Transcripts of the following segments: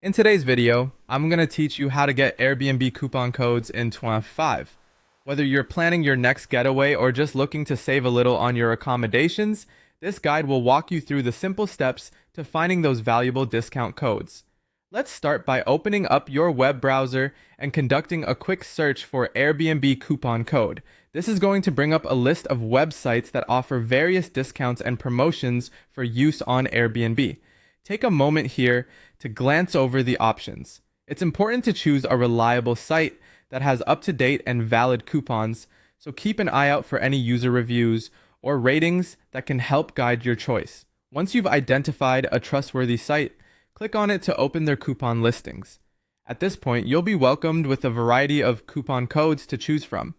In today's video, I'm going to teach you how to get Airbnb coupon codes in 2025. Whether you're planning your next getaway or just looking to save a little on your accommodations, this guide will walk you through the simple steps to finding those valuable discount codes. Let's start by opening up your web browser and conducting a quick search for Airbnb coupon code. This is going to bring up a list of websites that offer various discounts and promotions for use on Airbnb. Take a moment here to glance over the options. It's important to choose a reliable site that has up-to-date and valid coupons, so keep an eye out for any user reviews or ratings that can help guide your choice. Once you've identified a trustworthy site, click on it to open their coupon listings. At this point, you'll be welcomed with a variety of coupon codes to choose from.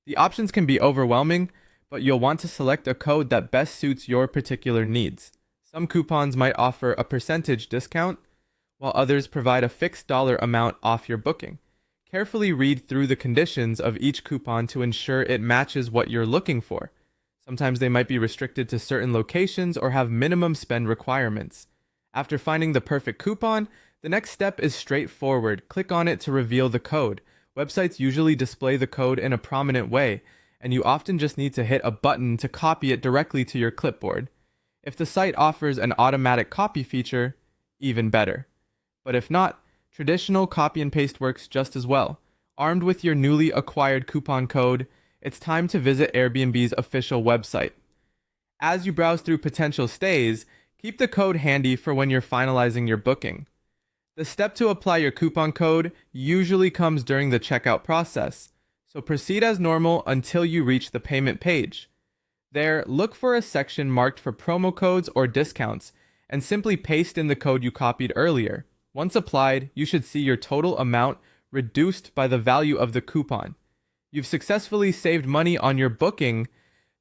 The options can be overwhelming, but you'll want to select a code that best suits your particular needs. Some coupons might offer a percentage discount, while others provide a fixed dollar amount off your booking. Carefully read through the conditions of each coupon to ensure it matches what you're looking for. Sometimes they might be restricted to certain locations or have minimum spend requirements. After finding the perfect coupon, the next step is straightforward. Click on it to reveal the code. Websites usually display the code in a prominent way, and you often just need to hit a button to copy it directly to your clipboard. If the site offers an automatic copy feature, even better. But if not, traditional copy and paste works just as well. Armed with your newly acquired coupon code, it's time to visit Airbnb's official website. As you browse through potential stays, keep the code handy for when you're finalizing your booking. The step to apply your coupon code usually comes during the checkout process, so proceed as normal until you reach the payment page. There, look for a section marked for promo codes or discounts, and simply paste in the code you copied earlier. Once applied, you should see your total amount reduced by the value of the coupon. You've successfully saved money on your booking.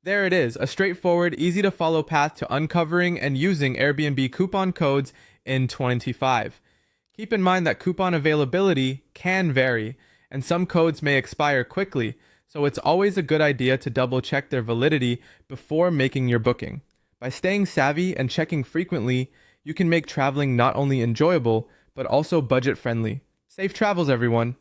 There it is, a straightforward, easy-to-follow path to uncovering and using Airbnb coupon codes in 2025. Keep in mind that coupon availability can vary, and some codes may expire quickly, so it's always a good idea to double-check their validity before making your booking. By staying savvy and checking frequently, you can make traveling not only enjoyable, but also budget-friendly. Safe travels, everyone!